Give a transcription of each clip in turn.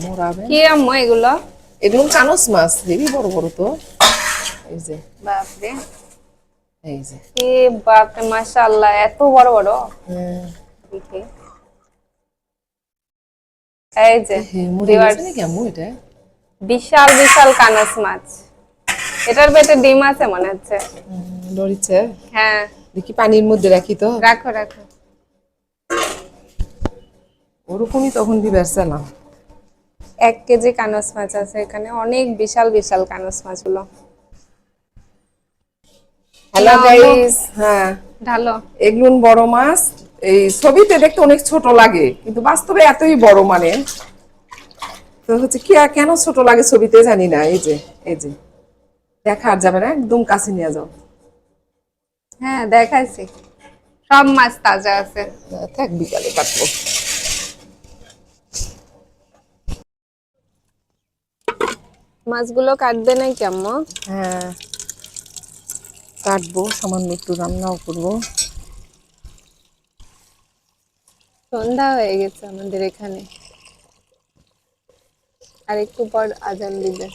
মোরাবে কি আম্মু এগুলো? এগুলো কানস মাছ হেবি বড় বড় তো। এই যে বাপরে, এই যে এ বাপরে মাশাআল্লাহ, এত বড় বড়। দেখি, এই যে মরে গেছে ভিউয়ার্স, নাকি আম্মু এটা? বিশাল বিশাল কানস মাছ। এটার পেটে ডিম আছে মনে হচ্ছে। লড়িছে। হ্যাঁ, দেখি পানির মধ্যে রাখি তো। রাখো রাখো। ওরকমই তখন দিবেছিলাম। 1 কেজি কানস মাছ আছে এখানে, অনেক বিশাল বিশাল কানস মাছগুলো। হ্যালো নাও আম্মু, গাইস, হ্যাঁ ঢালো। এগুলো বড় মাছ। এই ছবিতে দেখতে অনেক ছোট লাগে, কিন্তু বাস্তবে এতই বড় মানে। তো হচ্ছে কি আর কেন ছোট লাগে ছবিতে জানি না। এই যে দেখা আর যাবে না, একদম কাছে নিয়ে যাও। হ্যাঁ দেখাইছি, সব মাছ তাজা আছে। থাক, বিকালে কাটবো। মাছগুলো কাটবে নাকি আম্মু? হ্যাঁ কাটবো, সামান্য একটু রান্নাও করবো। সন্ধ্যা হয়ে গেছে আমাদের এখানে, আর একটু পর আজান দিবে।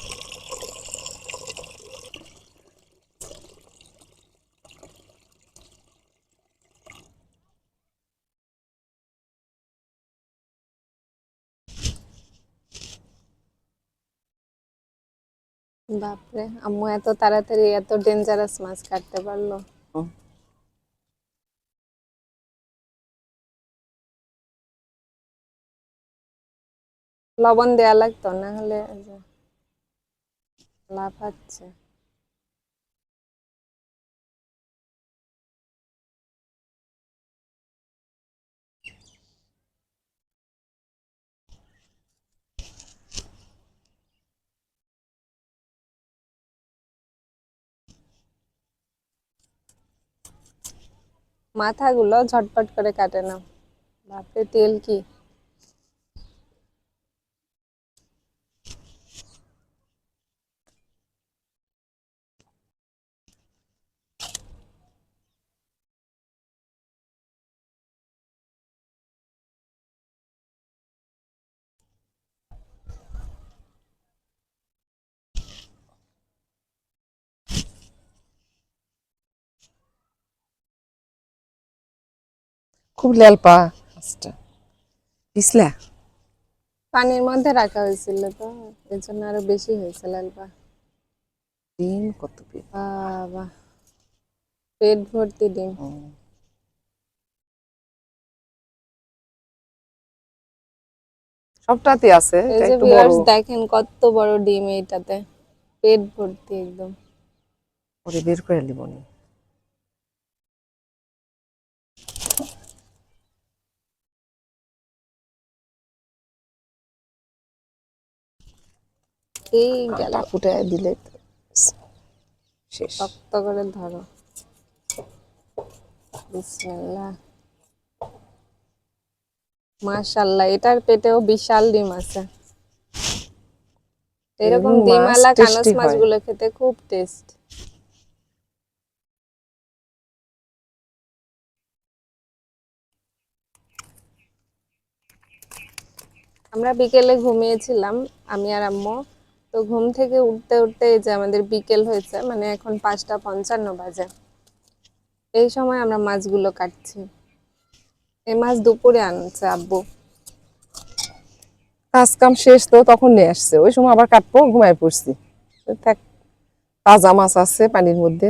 বাপরে, আম্মু এত তাড়াতাড়ি এত ডেঞ্জারাস মাছ কাটতে পারলো। লবণ দেয়া লাগতো, না হলে এই যে লাফাচ্ছে। মাথাগুলো ঝটপট করে কাটে না। বাপরে, তেল কি! খুব লেলপা মাছটা, পিছলা। পানির মধ্যে রাখা হয়েছিল তো, এর জন্য আরো বেশি হয়েছে লালপা। ডিম কত পিস! বাবা, পেট ভর্তি ডিম। সবটাতে আছে, এই এটা যে একটু বড়। ভিউয়ার্স দেখেন কত বড় ডিম এইটাতে, পেট ভর্তি একদম। পরে বের করে নিব নি। এই গেল, কাঁটা ফুটায় দিলে শেষ। শক্ত করে ধরো। বিসমিল্লাহ। মাশাআল্লাহ, এটার পেটেও বিশাল ডিম আছে। এরকম এগুলো মাছ ডিমওয়ালা কানস টেস্টি হয়। মাছগুলো খেতে খুব টেস্ট। আমরা বিকেলে ঘুমিয়েছিলাম, আমি আর আম্মু। তো ঘুম থেকে উঠতে উঠতে এই যে আমাদের বিকেল হয়েছে, মানে এখন 5টা 55 বাজে। এই সময় আমরা মাছগুলো কাটছি। এই মাছ দুপুরে আনছে আব্বু। কাজ কাম শেষ তো তখন নিয়ে আসছে, ওই সময় আবার কাটবো, ঘুমায় পড়ছি। থাক, তাজা মাছ আছে পানির মধ্যে।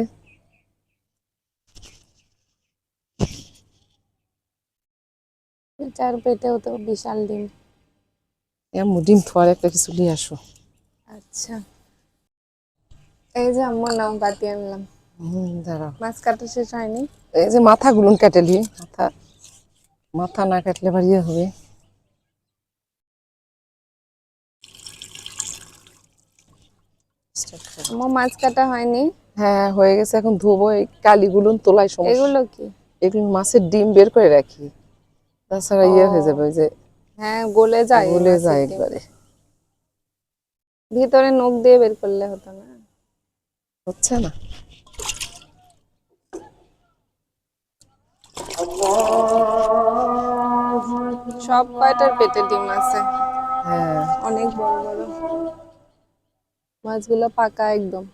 চার পেটেও তো বিশাল ডিম। এমন ডিম থোয়ার একটা কিছু নিয়ে আসো। আচ্ছা, এই যে আম্মু নাও, বাতি আনলাম। দাঁড়াও, মাছ কাটা শেষ হয়নি। এই যে মাথাগুলো কেটে নি। মাথা, মাথা না কাটলে আবার ইয়ে হবে। আম্মু মাছ কাটা হয়নি। হ্যাঁ হয়ে গেছে, এখন ধোবো। এই কালিগুলো তোলাই সমস্যা। এগুলো কি? এগুলো মাছের ডিম বের করে রাখি, তাছাড়া ও ইয়ে হয়ে যাবে, ওই যে হ্যাঁ, গলে যায় এই গলে মাছের যায় ডিম। একবারে। ভিতরে নখ দিয়ে বের করলে হতো না? হচ্ছে না। সব কয়টার পেটে ডিম আছে? হ্যাঁ অনেক বড় বড় মাছগুলো, পাকা একদম।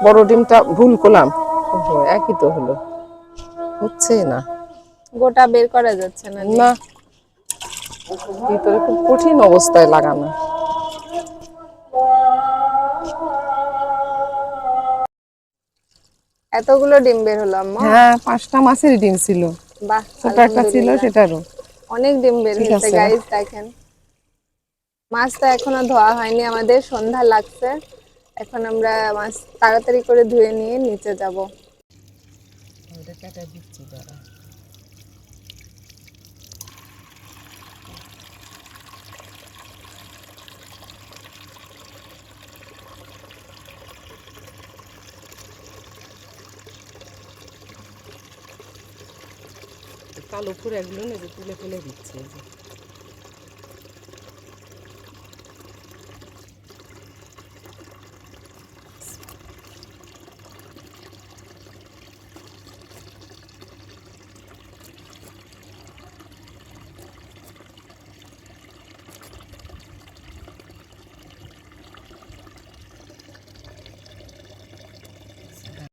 বড় ডিমটা ভুল করলাম, ওহো, একই তো হলো, হচ্ছে না। গোটা বের করা যাচ্ছে না ডিম। না, ভিতরে খুব কঠিন অবস্থায় লাগানো। এতগুলো ডিম বের হলো আম্মা? হ্যাঁ, 5টা মাছের ডিম ছিল, বাহ, ছোট একটা ছিল আলহামদুলিল্লাহ। সেটারও। অনেক ডিম বের ঠিক হয়েছে আছে। গাইস, দেখেন। মাছটা এখনো ধোয়া হয়নি, আমাদের সন্ধ্যা লাগছে। এখন আমরা মাছ তাড়াতাড়ি করে ধুয়ে নিয়ে নিচে যাব। ওটা কেটে দিচ্ছি দাঁড়া। কালো পুরো এগুলো না, যে তুলে ফেলে দিচ্ছে, এই যে।